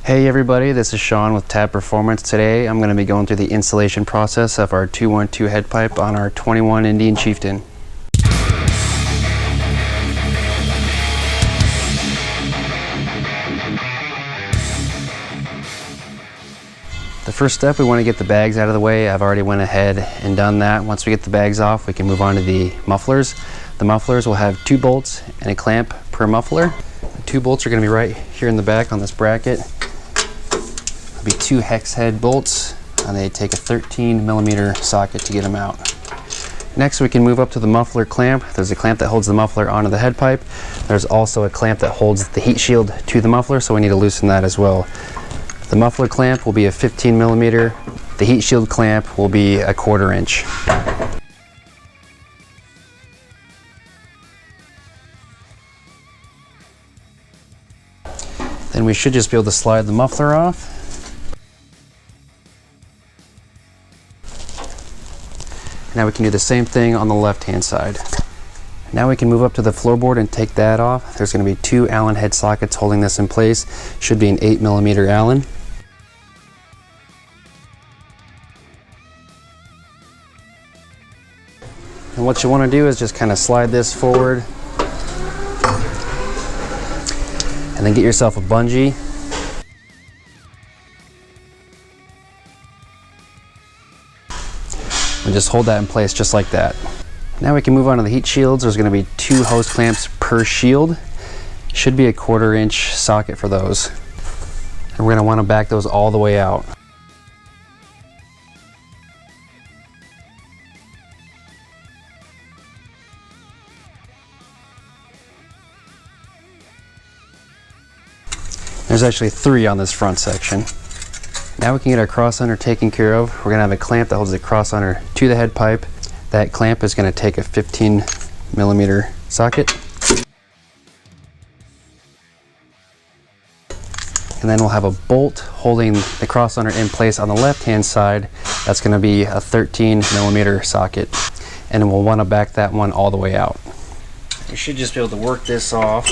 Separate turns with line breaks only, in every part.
Hey everybody, this is Sean with Tab Performance. Today I'm going to be going through the installation process of our 212 head pipe on our 21 Indian Chieftain. The first step, we want to get the bags out of the way. I've already went ahead and done that. Once we get the bags off, we can move on to the mufflers. The mufflers will have 2 bolts and a clamp per muffler. The 2 bolts are going to be right here in the back on this bracket. Be 2 hex head bolts, and they take a 13mm socket to get them out. Next, we can move up to the muffler clamp. There's a clamp that holds the muffler onto the head pipe. There's also a clamp that holds the heat shield to the muffler, so we need to loosen that as well. The muffler clamp will be a 15mm. The heat shield clamp will be a 1/4 inch. Then we should just be able to slide the muffler off. Now we can do the same thing on the left-hand side. Now we can move up to the floorboard and take that off. There's going to be 2 Allen head sockets holding this in place. Should be an 8mm Allen. And what you want to do is just kind of slide this forward and then get yourself a bungee. And just hold that in place just like that. Now we can move on to the heat shields. There's going to be 2 hose clamps per shield. Should be a 1/4 inch socket for those. And we're going to want to back those all the way out. There's actually 3 on this front section. Now we can get our cross under taken care of. We're going to have a clamp that holds the cross under to the head pipe. That clamp is going to take a 15mm socket. And then we'll have a bolt holding the cross under in place on the left hand side. That's going to be a 13mm socket. And we'll want to back that one all the way out. You should just be able to work this off.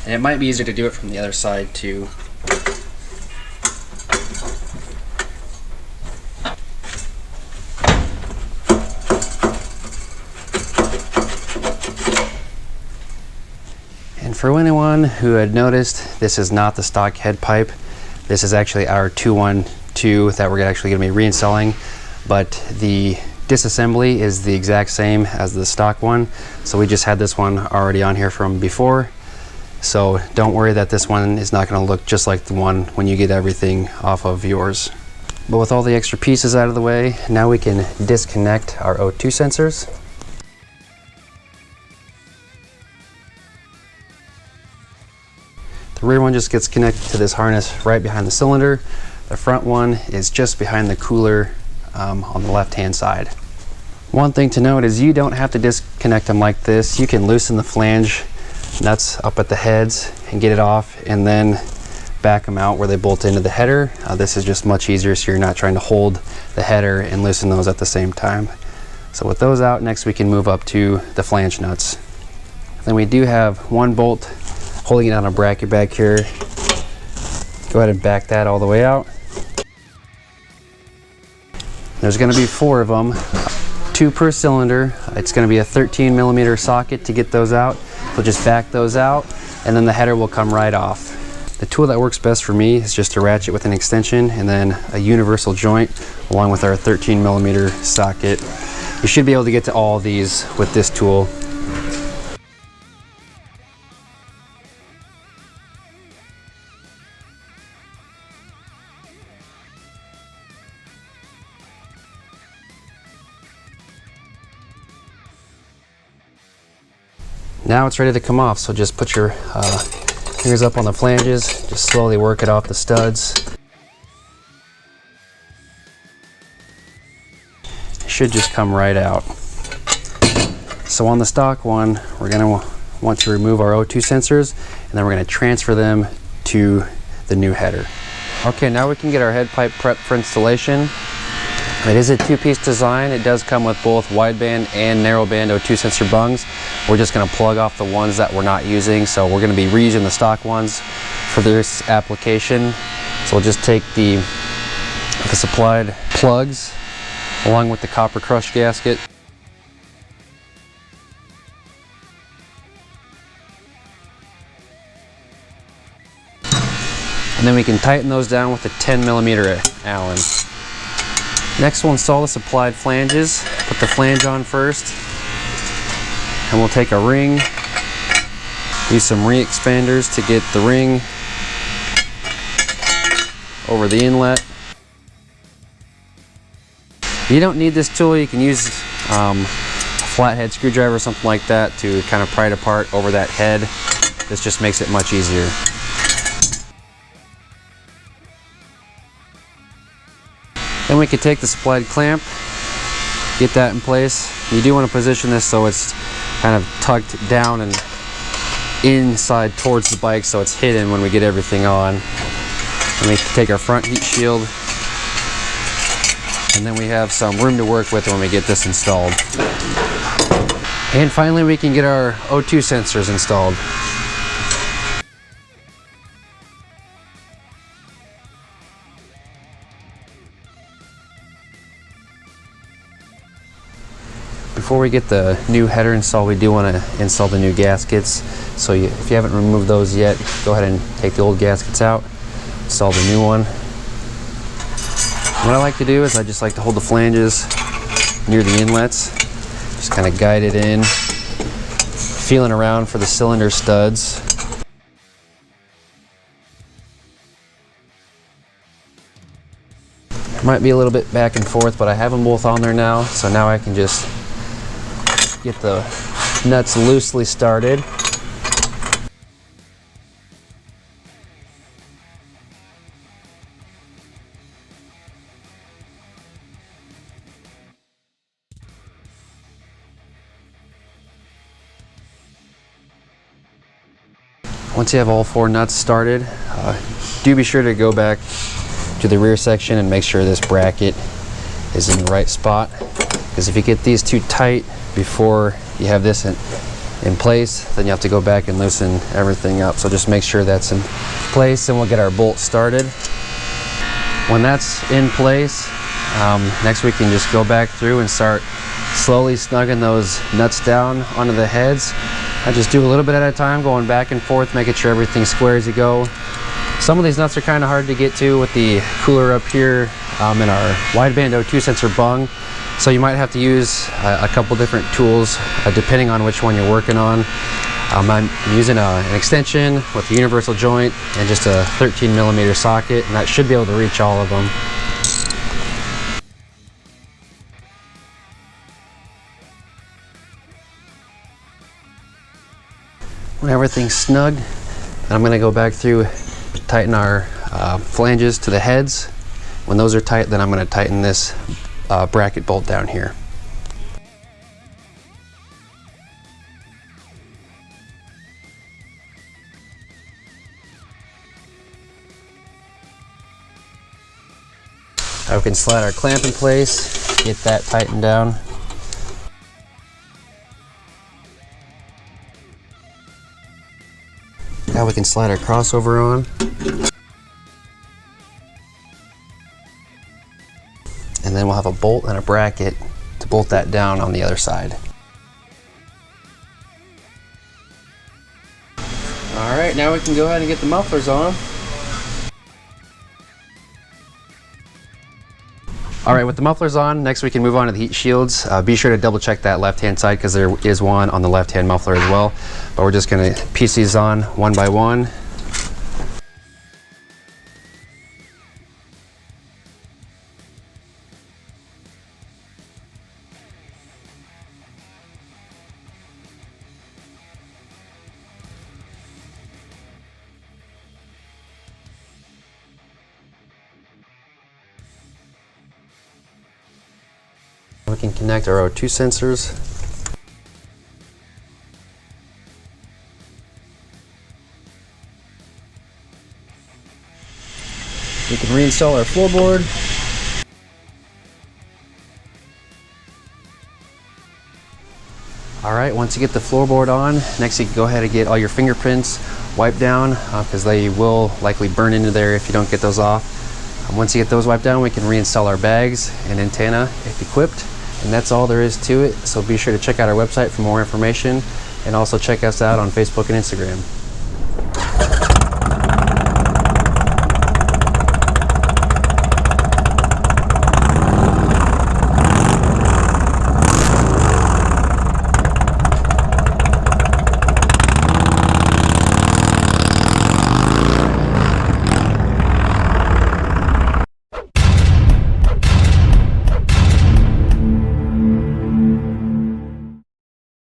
And it might be easier to do it from the other side too. And for anyone who had noticed, this is not the stock head pipe. This is actually our 212 that we're actually going to be reinstalling, but the disassembly is the exact same as the stock one. So we just had this one already on here from before. So don't worry that this one is not going to look just like the one when you get everything off of yours. But with all the extra pieces out of the way, now we can disconnect our O2 sensors. The rear one just gets connected to this harness right behind the cylinder. The front one is just behind the cooler on the left-hand side. One thing to note is you don't have to disconnect them like this. You can loosen the flange nuts up at the heads and get it off, and then back them out where they bolt into the header. This is just much easier, so you're not trying to hold the header and loosen those at the same time. So with those out, next we can move up to the flange nuts. Then we do have 1 bolt holding it on a bracket back here. Go ahead and back that all the way out. There's going to be 4 of them, 2 per cylinder. It's going to be a 13mm socket to get those out. We'll just back those out, and then the header will come right off. The tool that works best for me is just a ratchet with an extension and then a universal joint along with our 13mm socket. You should be able to get to all of these with this tool. Now it's ready to come off, so just put your fingers up on the flanges, just slowly work it off the studs. It should just come right out. So on the stock one, we're going to want to remove our O2 sensors, and then we're going to transfer them to the new header. Okay, now we can get our head pipe prepped for installation. It is a 2-piece design. It does come with both wideband and narrowband O2 sensor bungs. We're just going to plug off the ones that we're not using, so we're going to be reusing the stock ones for this application. So we'll just take the supplied plugs along with the copper crush gasket. And then we can tighten those down with a 10mm Allen. Next we'll install the supplied flanges. Put the flange on first. And we'll take a ring. Use some ring expanders to get the ring over the inlet. You don't need this tool. You can use a flathead screwdriver or something like that to kind of pry it apart over that head. This just makes it much easier. Then we can take the supplied clamp, get that in place. You do want to position this so it's kind of tucked down and inside towards the bike so it's hidden when we get everything on. And we can take our front heat shield, and then we have some room to work with when we get this installed. And finally we can get our O2 sensors installed. Before we get the new header installed, we do want to install the new gaskets. So if you haven't removed those yet, go ahead and take the old gaskets out, install the new one. What I like to do is I just like to hold the flanges near the inlets, just kind of guide it in, feeling around for the cylinder studs. Might be a little bit back and forth, but I have them both on there now, so now I can just get the nuts loosely started. Once you have all 4 nuts started, do be sure to go back to the rear section and make sure this bracket is in the right spot, because if you get these too tight before you have this in place, then you have to go back and loosen everything up. So just make sure that's in place, and we'll get our bolt started. When that's in place, next we can just go back through and start slowly snugging those nuts down onto the heads. I just do a little bit at a time, going back and forth, making sure everything's square as you go. Some of these nuts are kind of hard to get to with the cooler up here in our wideband O2 sensor bung. So you might have to use a couple different tools depending on which one you're working on. I'm using an extension with a universal joint and just a 13mm socket, and that should be able to reach all of them. When everything's snug, I'm going to go back through, tighten our flanges to the heads. When those are tight, then I'm going to tighten this bracket bolt down here. Now we can slide our clamp in place, get that tightened down. Now we can slide our crossover on. And then we'll have a bolt and a bracket to bolt that down on the other side. All right, now we can go ahead and get the mufflers on. All right, with the mufflers on, next we can move on to the heat shields. Be sure to double check that left-hand side because there is one on the left-hand muffler as well. But we're just gonna piece these on one by one. We can connect our O2 sensors. We can reinstall our floorboard. All right, Alright, once you get the floorboard on, next you can go ahead and get all your fingerprints wiped down because they will likely burn into there if you don't get those off. Once you get those wiped down, we can reinstall our bags and antenna if equipped. And that's all there is to it. So be sure to check out our website for more information, and also check us out on Facebook and Instagram.